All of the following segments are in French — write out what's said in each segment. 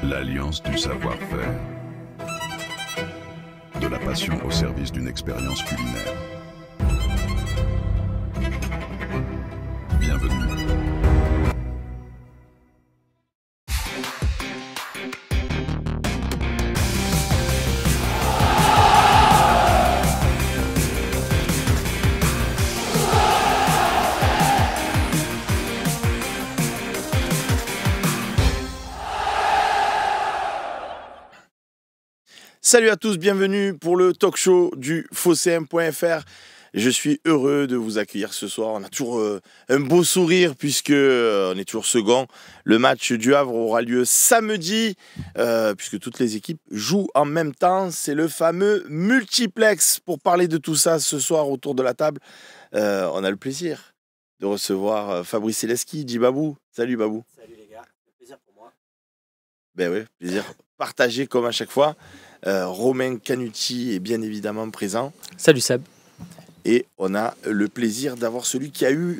L'alliance du savoir-faire. De la passion au service d'une expérience culinaire. Bienvenue. Salut à tous, bienvenue pour le talk show du phocm.fr. Je suis heureux de vous accueillir ce soir. On a toujours un beau sourire puisque on est toujours second. Le match du Havre aura lieu samedi puisque toutes les équipes jouent en même temps. C'est le fameux multiplex. Pour parler de tout ça ce soir autour de la table, on a le plaisir de recevoir Fabrice Céleschi, dit Babou. Salut Babou. Salut les gars, plaisir pour moi. Ben oui, plaisir partagé comme à chaque fois. Romain Canuti est bien évidemment présent. Salut Seb. Et on a le plaisir d'avoir celui qui a eu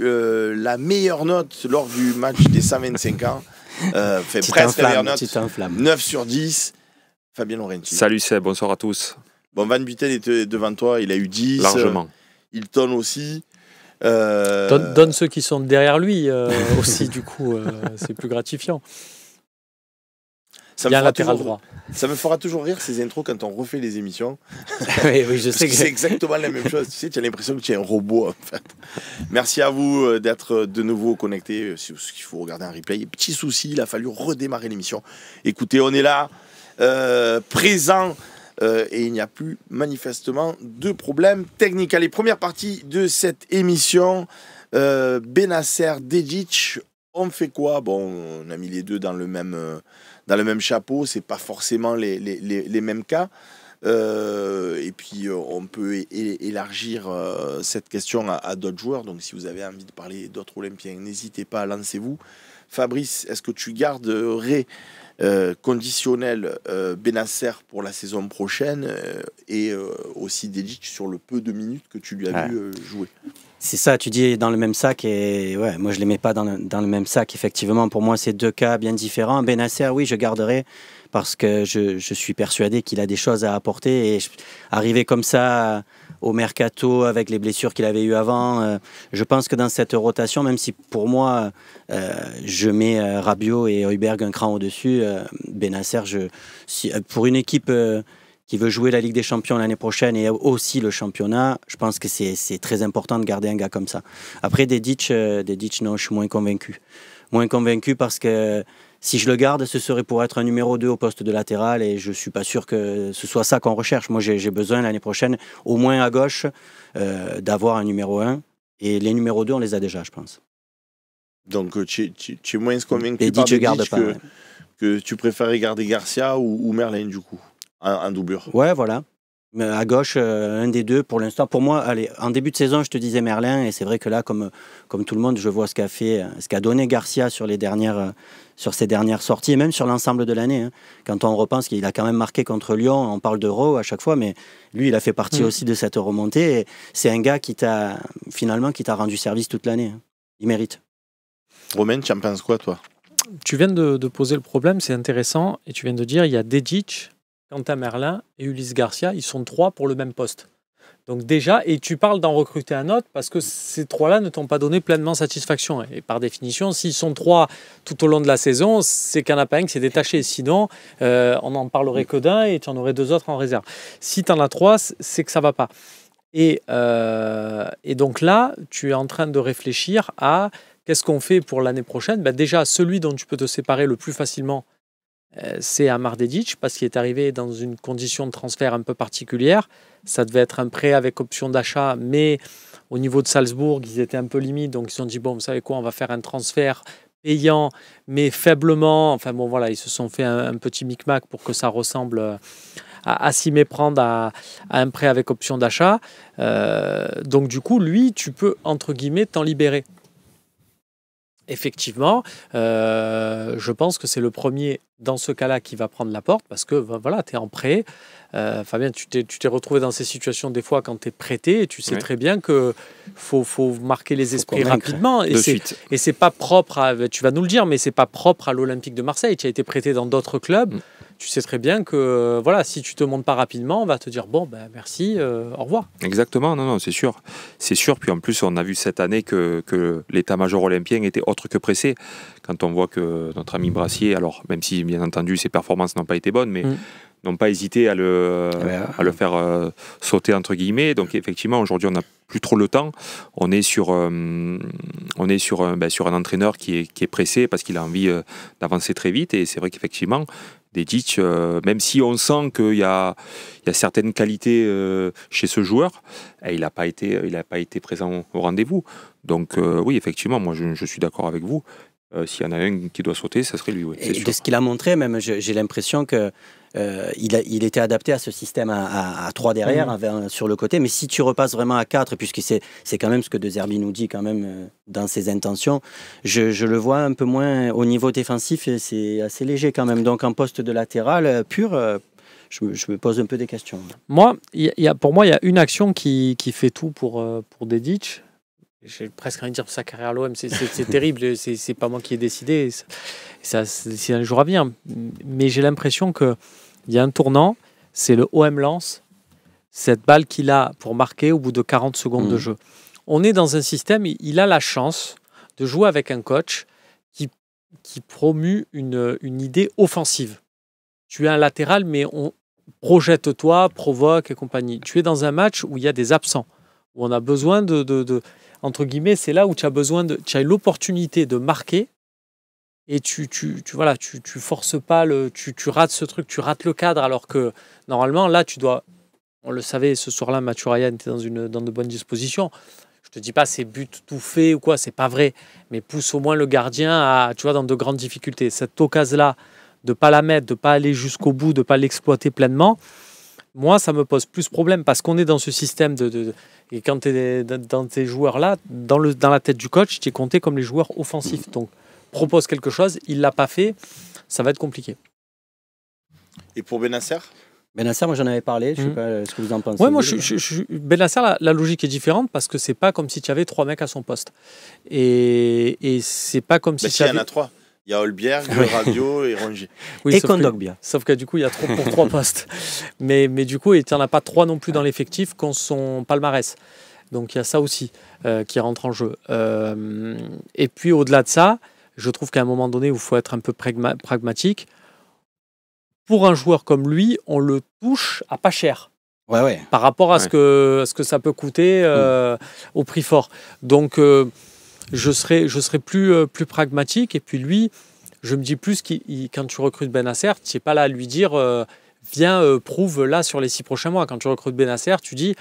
la meilleure note lors du match des 125 ans. Presque la meilleure note, 9 sur 10. Fabien Laurenti. Salut Seb, bonsoir à tous. Bon, Van Buiten était devant toi, il a eu 10. Largement. Hilton aussi. Donne ceux qui sont derrière lui aussi, du coup, c'est plus gratifiant. Il y a un latéral droit. Ça me fera toujours rire ces intros quand on refait les émissions. Oui, je sais que c'est exactement la même chose. Tu sais, tu as l'impression que tu es un robot en fait. Merci à vous d'être de nouveau connectés. Il faut regarder un replay. Petit souci, il a fallu redémarrer l'émission. Écoutez, on est là, présent, et il n'y a plus manifestement de problème technique. Allez, première partie de cette émission. Bennacer, Dedic, on fait quoi? Bon, on a mis les deux dans le même chapeau, c'est pas forcément les mêmes cas. Et puis on peut élargir cette question à d'autres joueurs. Donc si vous avez envie de parler d'autres Olympiens, n'hésitez pas, lancez-vous. Fabrice, est-ce que tu garderais conditionnel Bennacer pour la saison prochaine et aussi Dedic sur le peu de minutes que tu lui as vu jouer? C'est ça, tu dis dans le même sac, et ouais, moi je les mets pas dans le même sac. Effectivement, pour moi, c'est deux cas bien différents. Bennacer, oui, je garderai parce que je suis persuadé qu'il a des choses à apporter. Et arriver comme ça au mercato avec les blessures qu'il avait eues avant, je pense que dans cette rotation, même si pour moi, je mets Rabiot et Højbjerg un cran au-dessus, Bennacer, pour une équipe qui veut jouer la Ligue des Champions l'année prochaine et aussi le championnat, je pense que c'est très important de garder un gars comme ça. Après, Dedic, non, je suis moins convaincu. Moins convaincu parce que si je le garde, ce serait pour être un numéro 2 au poste de latéral et je ne suis pas sûr que ce soit ça qu'on recherche. Moi, j'ai besoin l'année prochaine, au moins à gauche, d'avoir un numéro 1. Et les numéros 2, on les a déjà, je pense. Donc, tu es moins convaincu Dedic, par je garde pas, que tu préférais garder Garcia ou Merlin, du coup, en doublure. Ouais, voilà. Mais à gauche, un des deux pour l'instant. Pour moi, allez, en début de saison, je te disais Merlin, et c'est vrai que là, comme tout le monde, je vois ce qu'a donné Garcia sur ses dernières sorties, et même sur l'ensemble de l'année. Hein. Quand on repense qu'il a quand même marqué contre Lyon, on parle d'Euro à chaque fois, mais lui, il a fait partie aussi de cette remontée. Et c'est un gars qui t'a rendu service toute l'année. Hein. Il mérite. Romain, tu en penses quoi, toi? Tu viens de poser le problème, c'est intéressant, et tu viens de dire il y a Dedic, Quentin Merlin et Ulysse Garcia, ils sont 3 pour le même poste. Donc déjà, et tu parles d'en recruter un autre parce que ces 3-là ne t'ont pas donné pleinement satisfaction. Et par définition, s'ils sont 3 tout au long de la saison, c'est qu'il n'y en a pas un qui s'est détaché. Sinon, on n'en parlerait que d'un et tu en aurais 2 autres en réserve. Si tu en as 3, c'est que ça ne va pas. Et donc là, tu es en train de réfléchir à qu'est-ce qu'on fait pour l'année prochaine. Déjà, celui dont tu peux te séparer le plus facilement, c'est Amar Dedic parce qu'il est arrivé dans une condition de transfert un peu particulière. Ça devait être un prêt avec option d'achat, mais au niveau de Salzbourg, ils étaient un peu limites. Donc, ils se sont dit, bon, vous savez quoi, on va faire un transfert payant, mais faiblement. Enfin, bon, voilà, ils se sont fait un petit micmac pour que ça ressemble à s'y méprendre à un prêt avec option d'achat. Donc, du coup, lui, tu peux, entre guillemets, t'en libérer. effectivement, je pense que c'est le premier dans ce cas-là qui va prendre la porte parce que voilà, tu es en prêt. Fabien, tu t'es retrouvé dans ces situations des fois quand tu es prêté et tu sais très bien qu'il faut marquer les esprits rapidement. Et c'est pas propre tu vas nous le dire, mais c'est pas propre à l'Olympique de Marseille. Tu as été prêté dans d'autres clubs. Tu sais très bien que voilà, si tu te montes pas rapidement, on va te dire bon, ben merci, au revoir. Exactement, non, c'est sûr. C'est sûr. Puis en plus, on a vu cette année que l'état-major olympien était autre que pressé. Quand on voit que notre ami Brassier, alors même si bien entendu ses performances n'ont pas été bonnes, mais n'ont pas hésité à le faire sauter entre guillemets. Donc effectivement, aujourd'hui, on n'a plus trop le temps. On est sur un entraîneur qui est pressé parce qu'il a envie d'avancer très vite. Et c'est vrai qu'effectivement, Dedić, même si on sent qu'il y a certaines qualités chez ce joueur, il n'a pas été présent au rendez-vous. Donc oui, effectivement, moi je suis d'accord avec vous. S'il y en a un qui doit sauter, ça serait lui. Oui, c'est sûr. De ce qu'il a montré, même j'ai l'impression que il était adapté à ce système à 3 derrière, sur le côté. Mais si tu repasses vraiment à 4, puisque c'est quand même ce que De Zerbi nous dit quand même dans ses intentions, je le vois un peu moins au niveau défensif et c'est assez léger quand même. Donc en poste de latéral pur, je me pose un peu des questions. Moi, pour moi, il y a une action qui fait tout pour Dedić. J'ai presque envie de dire sa carrière à l'OM, c'est terrible, c'est pas moi qui ai décidé, c'est un jour à venir. Mais j'ai l'impression qu'il y a un tournant, c'est le OM Lens, cette balle qu'il a pour marquer au bout de 40 secondes de jeu. On est dans un système, il a la chance de jouer avec un coach qui promue une idée offensive. Tu es un latéral, mais projette-toi, provoque et compagnie. Tu es dans un match où il y a des absents, où on a besoin entre guillemets, c'est là où tu as l'opportunité de marquer et tu forces pas, tu rates ce truc, tu rates le cadre alors que normalement là on le savait ce soir-là, Mathieu Ryan était dans de bonnes dispositions. Je te dis pas c'est but tout fait ou quoi, c'est pas vrai, mais pousse au moins le gardien dans de grandes difficultés. Cette occasion-là, de pas la mettre, de pas aller jusqu'au bout, de pas l'exploiter pleinement, moi ça me pose plus problème parce qu'on est dans ce système et quand tu es dans ces joueurs-là, dans la tête du coach, tu es compté comme les joueurs offensifs. Donc, propose quelque chose, il ne l'a pas fait, ça va être compliqué. Et pour Benasser ? Benasser, moi j'en avais parlé, je ne sais pas ce que vous en pensez. Ouais, moi, Benasser, la logique est différente parce que ce n'est pas comme si tu avais 3 mecs à son poste. Et c'est pas comme si tu avais... Il y en a 3. Il y a Holberg, Radio et Rongier. Oui, et Kondogbia. Sauf que du coup, il y a trop pour 3 postes. Mais du coup, il n'y en a pas 3 non plus dans l'effectif qui ont son palmarès. Donc il y a ça aussi qui rentre en jeu. Et puis au-delà de ça, je trouve qu'à un moment donné où il faut être un peu pragmatique, pour un joueur comme lui, on le touche à pas cher. Ouais. Par rapport à ce que ça peut coûter au prix fort. Donc... je serais plus pragmatique. Et puis lui, je me dis plus quand tu recrutes Benasser, tu n'es pas là à lui dire viens, prouve là sur les 6 prochains mois. Quand tu recrutes Benasser, tu dis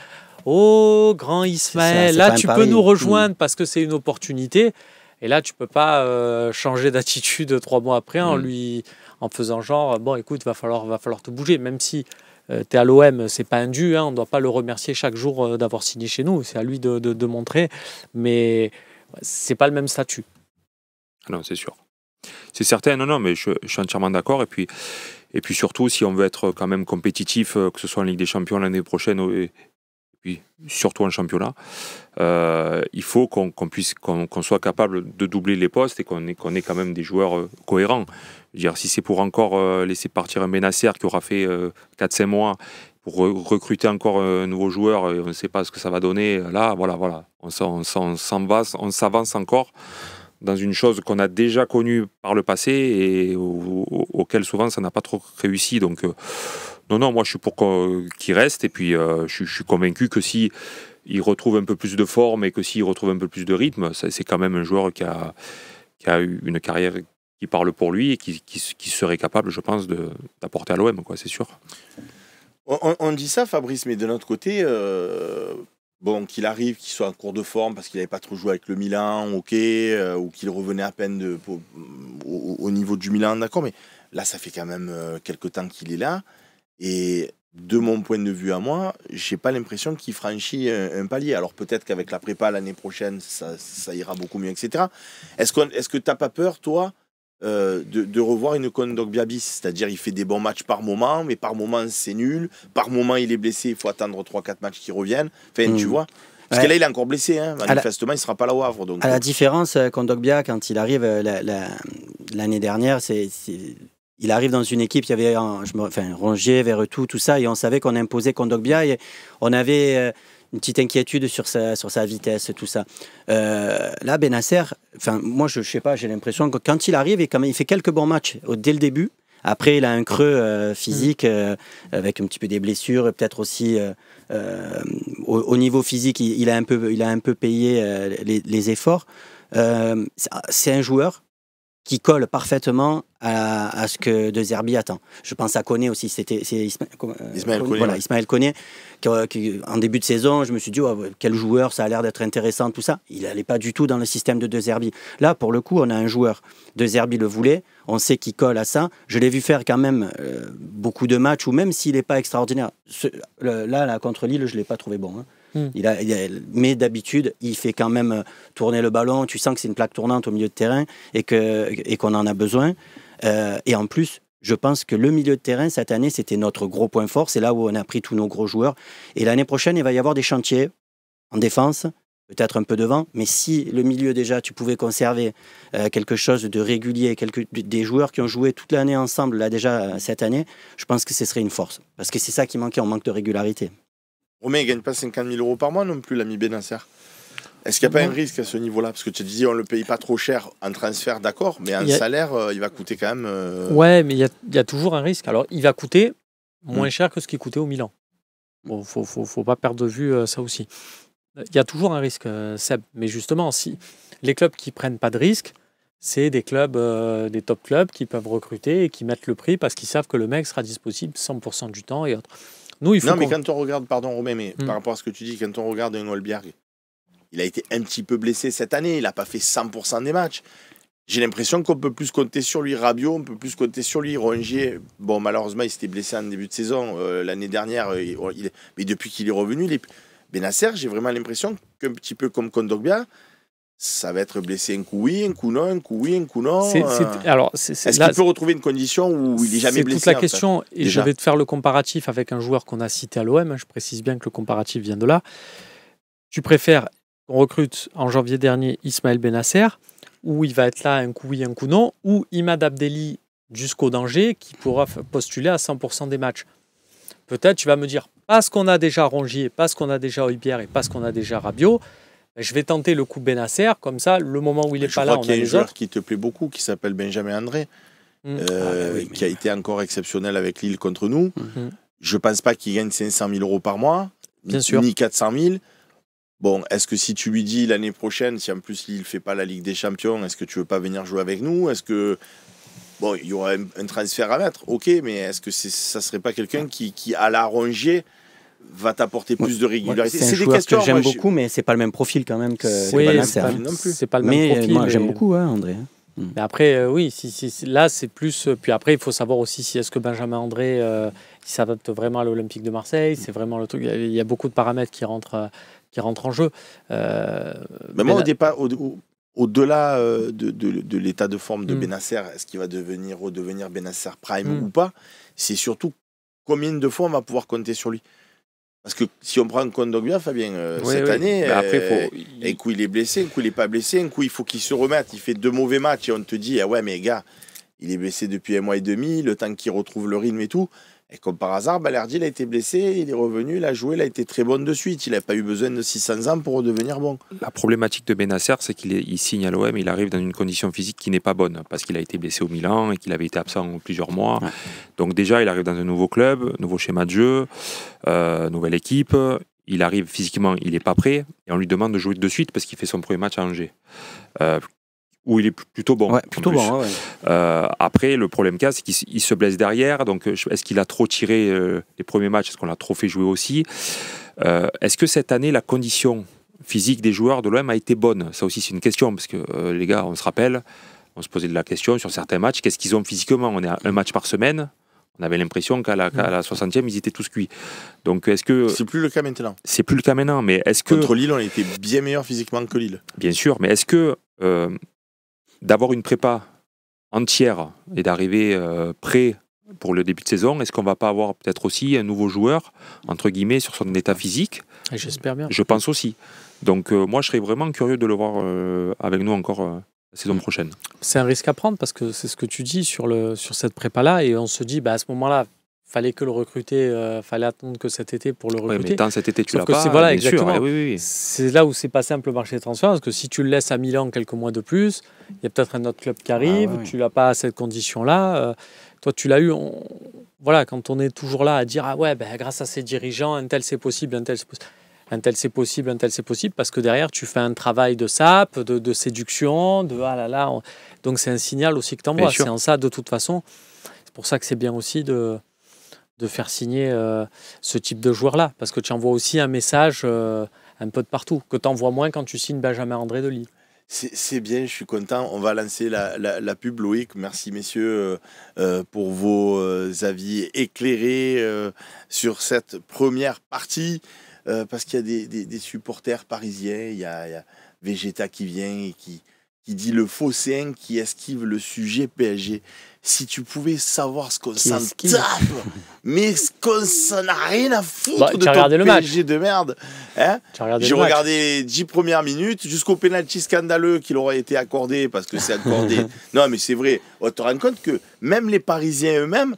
oh, grand Ismaël, là tu peux nous rejoindre parce que c'est une opportunité. Et là, tu peux pas changer d'attitude 3 mois après en faisant genre bon, écoute, va falloir te bouger. Même si tu es à l'OM, c'est pas un dû, on ne doit pas le remercier chaque jour d'avoir signé chez nous. C'est à lui de montrer. Mais c'est pas le même statut. Non, c'est sûr. C'est certain, non, mais je suis entièrement d'accord. Et puis surtout, si on veut être quand même compétitif, que ce soit en Ligue des Champions l'année prochaine, et puis surtout en championnat, il faut qu'on soit capable de doubler les postes et qu'on ait quand même des joueurs cohérents. Je veux dire, si c'est pour encore laisser partir un Benasser qui aura fait 4-5 mois, pour recruter encore un nouveau joueur et on ne sait pas ce que ça va donner, là, voilà. On s'avance encore dans une chose qu'on a déjà connue par le passé et auquel souvent ça n'a pas trop réussi. Donc, non, moi je suis pour qu'il reste et puis je suis convaincu que si il retrouve un peu plus de forme et que s'il retrouve un peu plus de rythme, c'est quand même un joueur qui a eu une carrière qui parle pour lui et qui serait capable, je pense, d'apporter à l'OM, quoi, c'est sûr. On dit ça, Fabrice, mais de notre côté, qu'il arrive, qu'il soit en cours de forme parce qu'il n'avait pas trop joué avec le Milan, ou qu'il revenait à peine au niveau du Milan, d'accord, mais là, ça fait quand même quelques temps qu'il est là. Et de mon point de vue à moi, j'ai pas l'impression qu'il franchit un palier. Alors peut-être qu'avec la prépa l'année prochaine, ça ira beaucoup mieux, etc. Est-ce que tu n'as pas peur, toi, de revoir une Kondogbia bis? C'est-à-dire, il fait des bons matchs par moment, mais par moment, c'est nul. Par moment, il est blessé, il faut attendre 3-4 matches qui reviennent. Enfin, tu vois. Parce que là, il est encore blessé. Hein. Manifestement, il ne sera pas là au Havre. Donc, à la différence, Kondogbia, quand il arrive l'année dernière, il arrive dans une équipe, il y avait Rongier, Verretou, tout ça, et on savait qu'on imposait Kondogbia, et on avait une petite inquiétude sur sa vitesse, tout ça. Là, Bennacer, moi, je sais pas, j'ai l'impression que quand il arrive, il fait quelques bons matchs dès le début. Après, il a un creux physique avec un petit peu des blessures, peut-être aussi au niveau physique, il a un peu payé les efforts. C'est un joueur qui colle parfaitement à ce que De Zerbi attend. Je pense à Koné aussi, c'est Ismaël Koné. Voilà, Ismaël Koné, qui, en début de saison, je me suis dit, oh, quel joueur, ça a l'air d'être intéressant, tout ça. Il n'allait pas du tout dans le système de Zerbi. Là, pour le coup, on a un joueur, De Zerbi le voulait, on sait qu'il colle à ça. Je l'ai vu faire quand même beaucoup de matchs, où même s'il n'est pas extraordinaire, là, contre Lille, je ne l'ai pas trouvé bon. Hein. Mais d'habitude, il fait quand même tourner le ballon. Tu sens que c'est une plaque tournante au milieu de terrain et qu'on en a besoin. Et en plus, je pense que le milieu de terrain, cette année, c'était notre gros point fort. C'est là où on a pris tous nos gros joueurs. Et l'année prochaine, il va y avoir des chantiers en défense, peut-être un peu devant. Mais si le milieu, déjà, tu pouvais conserver quelque chose de régulier, des joueurs qui ont joué toute l'année ensemble, là déjà, cette année, je pense que ce serait une force. Parce que c'est ça qui manquait, on manque de régularité. Romain, il ne gagne pas 50 000 euros par mois non plus, l'ami Bennacer. Est-ce qu'il n'y a pas un risque à ce niveau-là? Parce que tu te disais, on ne le paye pas trop cher en transfert, d'accord, mais en salaire, il va coûter quand même... Ouais, mais il y a toujours un risque. Alors, il va coûter moins cher que ce qu'il coûtait au Milan. Bon, faut pas perdre de vue ça aussi. Il y a toujours un risque, Seb. Mais justement, si les clubs qui ne prennent pas de risque, c'est des clubs, des top clubs qui peuvent recruter et qui mettent le prix parce qu'ils savent que le mec sera disponible 100% du temps et autres. Nous, il faut mais quand on regarde, pardon Romain, mais par rapport à ce que tu dis, quand on regarde un Holberg, il a été un petit peu blessé cette année, il n'a pas fait 100% des matchs. J'ai l'impression qu'on peut plus compter sur lui. Rabiot, on peut plus compter sur lui. Rongier, bon, malheureusement, il s'était blessé en début de saison l'année dernière, mais depuis qu'il est revenu, Bennacer, j'ai vraiment l'impression qu'un petit peu comme Kondogbia, ça va être blessé un coup oui, un coup non, un coup oui, un coup non. Est-ce qu'il peut retrouver une condition où il n'est jamais blessé? C'est toute la question, et je vais te faire le comparatif avec un joueur qu'on a cité à l'OM. Je précise bien que le comparatif vient de là. Tu préfères qu'on recrute en janvier dernier Ismaël Bennacer, où il va être là un coup oui, un coup non, ou Imad Abdelli jusqu'au danger, qui pourra postuler à 100% des matchs? Peut-être tu vas me dire, parce qu'on a déjà Rongier, parce qu'on a déjà Højbjerg et parce qu'on a déjà Rabiot, je vais tenter le coup Bennacer, comme ça, le moment où il n'est pas là, on a les autres. Je crois qu'il y a un joueur qui te plaît beaucoup, qui s'appelle Benjamin André, qui a été encore exceptionnel avec Lille contre nous. Je ne pense pas qu'il gagne 500 000 euros par mois, ni 400 000. Bon, est-ce que si tu lui dis l'année prochaine, si en plus Lille ne fait pas la Ligue des Champions, est-ce que tu ne veux pas venir jouer avec nous? Est-ce que... Bon, il y aura un transfert à mettre, ok, mais est-ce que ça ne serait pas quelqu'un qui à la Rongier, va t'apporter plus de régularité? C'est des questions que j'aime beaucoup, mais c'est pas le même profil quand même que Bennacer. C'est pas le même profil. Moi, j'aime beaucoup, André. Mais après, oui, là, c'est plus... Puis après, il faut savoir aussi si est-ce que Benjamin André il s'adapte vraiment à l'Olympique de Marseille. C'est vraiment le truc. Il y a beaucoup de paramètres qui rentrent en jeu. Mais moi, au-delà de l'état de forme de Bennacer, est-ce qu'il va redevenir Bennacer Prime ou pas? C'est surtout combien de fois on va pouvoir compter sur lui. Parce que si on prend Kondogbia, Fabien, cette année, un coup il est blessé, un coup il n'est pas blessé, un coup il faut qu'il se remette, il fait 2 mauvais matchs et on te dit, ah ouais mais gars, il est blessé depuis 1 mois et demi, le temps qu'il retrouve le rythme et tout. Et comme par hasard, Balerdi, il a été blessé, il est revenu, il a joué, il a été très bon de suite. Il n'a pas eu besoin de 600 ans pour redevenir bon. La problématique de Bennacer, c'est qu'il signe à l'OM, il arrive dans une condition physique qui n'est pas bonne, parce qu'il a été blessé au Milan et qu'il avait été absent plusieurs mois. Ouais. Donc déjà, il arrive dans un nouveau club, nouveau schéma de jeu, nouvelle équipe. Il arrive physiquement, il n'est pas prêt, et on lui demande de jouer de suite parce qu'il fait son premier match à Angers. Où il est plutôt bon. Ouais, plutôt bon, ouais. Après, le problème c'est qu'il se blesse derrière. Donc, est-ce qu'il a trop tiré les premiers matchs? Est-ce qu'on l'a trop fait jouer aussi? Est-ce que cette année, la condition physique des joueurs de l'OM a été bonne? Ça aussi, c'est une question. Parce que les gars, on se rappelle, on se posait de la question sur certains matchs. Qu'est-ce qu'ils ont physiquement? On est à un match par semaine. On avait l'impression qu'à la 60e, ils étaient tous cuits. Donc, est-ce que... C'est plus le cas maintenant. C'est plus le cas maintenant, mais est-ce que... Contre Lille, on était bien meilleur physiquement que Lille. Bien sûr, mais est-ce que d'avoir une prépa entière et d'arriver prêt pour le début de saison, est-ce qu'on va pas avoir peut-être aussi un nouveau joueur, entre guillemets, sur son état physique? J'espère bien. Je pense aussi. Donc, moi, je serais vraiment curieux de le voir avec nous encore la saison prochaine. C'est un risque à prendre parce que c'est ce que tu dis sur cette prépa-là et on se dit, à ce moment-là, fallait que le recruter, fallait attendre que cet été pour le recruter. Oui, mais tant cet été, tu Sauf l'as que pas, c'est, voilà, bien exactement. sûr. Oui. C'est là où c'est pas simple le marché des transferts, parce que si tu le laisses à Milan quelques mois de plus, il y a peut-être un autre club qui arrive, tu l'as pas à cette condition-là. Toi, tu l'as eu. Voilà, quand on est toujours là à dire, grâce à ces dirigeants, un tel c'est possible, un tel c'est possible. Un tel c'est possible, un tel c'est possible, parce que derrière tu fais un travail de sape, de séduction, donc c'est un signal aussi que tu envoies. C'est en ça, de toute façon, c'est pour ça que c'est bien aussi de faire signer ce type de joueur-là, parce que tu envoies aussi un message un peu de partout, que tu envoies moins quand tu signes Benjamin André de Lille. C'est bien, je suis content. On va lancer la pub, Loïc. Merci, messieurs, pour vos avis éclairés sur cette première partie. Parce qu'il y a des supporters parisiens, il y a Vegeta qui vient et qui dit le Phocéen qui esquive le sujet PSG. Si tu pouvais savoir ce qu'on s'en tape, mais ce qu'on s'en a rien à foutre de ton PSG de merde. Hein, j'ai regardé les 10 premières minutes jusqu'au penalty scandaleux qui leur a été accordé parce que c'est accordé. Non, mais c'est vrai. On te rend compte que même les Parisiens eux-mêmes,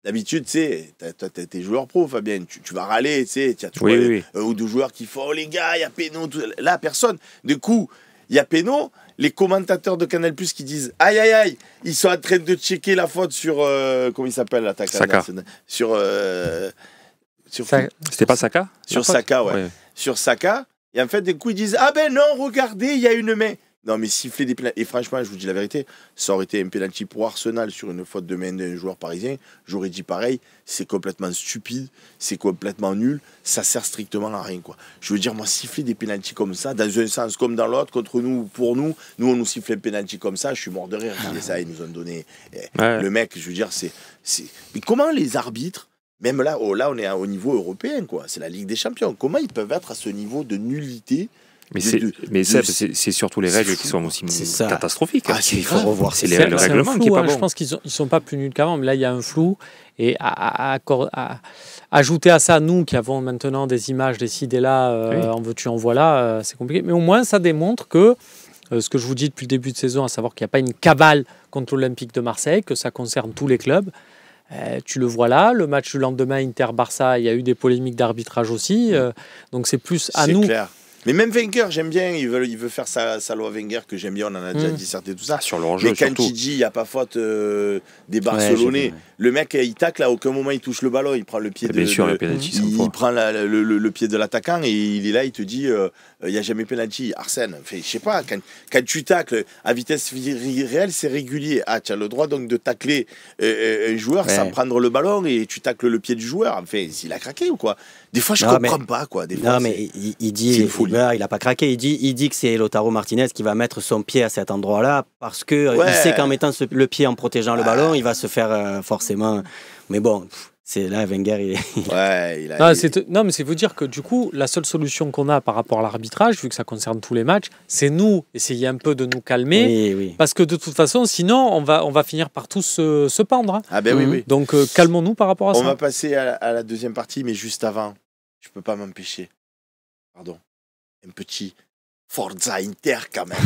d'habitude, tu sais, t'as tes joueurs pro, Fabien, tu vas râler, tu sais, tu as toujours ou deux joueurs qui font « Oh les gars, il y a péno ». Là, personne. Du coup, il y a péno, les commentateurs de Canal+ qui disent « Aïe, aïe, aïe », ils sont en train de checker la faute sur, comment il s'appelle, l'attaquant Saka. Sur C'était pas Saka? Sur Saka, ouais. Sur Saka. Et en fait, du coup, ils disent « Ah ben non, regardez, il y a une main ». Non, mais siffler des pénaltys. Et franchement, je vous dis la vérité, ça aurait été un pénalty pour Arsenal sur une faute de main d'un joueur parisien. J'aurais dit pareil, c'est complètement stupide, c'est complètement nul, ça sert strictement à rien, quoi. Je veux dire, moi, siffler des pénaltys comme ça, dans un sens comme dans l'autre, contre nous, pour nous, on nous siffle un pénalty comme ça, je suis mort de rire. Et ça, ils nous ont donné. Le mec, je veux dire, c'est. Mais comment les arbitres, même là, on est au niveau européen, quoi. C'est la Ligue des Champions. Comment ils peuvent être à ce niveau de nullité? Mais c'est surtout les règles qui sont aussi catastrophiques. Il faut revoir. C'est le règlement flou, qui est pas bon. Je pense qu'ils ne sont pas plus nuls qu'avant, mais là, il y a un flou. Et à ajouter à ça, nous qui avons maintenant des images, des ci, des là, en veux-tu, en voilà, c'est compliqué. Mais au moins, ça démontre que ce que je vous dis depuis le début de saison, à savoir qu'il n'y a pas une cabale contre l'Olympique de Marseille, que ça concerne tous les clubs. Tu le vois là, le match du lendemain Inter-Barça, il y a eu des polémiques d'arbitrage aussi. Donc c'est plus à nous. Clair. Mais même Wenger, j'aime bien, il veut faire sa loi Wenger, que j'aime bien, on en a déjà disserté tout ça. Sur le hors-jeu, mais quand surtout. il dit il n'y a pas faute des Barcelonais, le mec il tacle, à aucun moment il touche le ballon, il prend le pied il prend le pied de l'attaquant et il est là, il te dit il n'y a jamais pénalty. Arsène, je sais pas, quand tu tacles à vitesse réelle, c'est régulier. Ah, tu as le droit donc de tacler un joueur sans prendre le ballon et tu tacles le pied du joueur. Enfin, s'il a craqué ou quoi? Des fois, je comprends pas, quoi. Des fois, mais il dit, il n'a pas craqué. Il dit que c'est Lautaro Martinez qui va mettre son pied à cet endroit-là parce que il sait qu'en mettant le pied en protégeant le ballon, il va se faire forcément. Mais bon, c'est là, Wenger. Non, mais c'est vous dire que du coup, la seule solution qu'on a par rapport à l'arbitrage, vu que ça concerne tous les matchs, c'est nous essayer un peu de nous calmer, parce que de toute façon, sinon, on va finir par tous se pendre. Hein. Ah ben oui. Donc calmons-nous par rapport à ça. On va passer à la deuxième partie, mais juste avant, je peux pas m'empêcher. Pardon. Un petit Forza Inter quand même.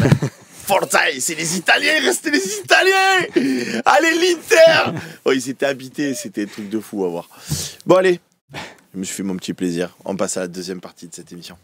Forza, c'est les Italiens, restez les Italiens. Allez l'Inter. Ils s'étaient habités, c'était un truc de fou à voir. Bon allez, je me suis fait mon petit plaisir. On passe à la deuxième partie de cette émission.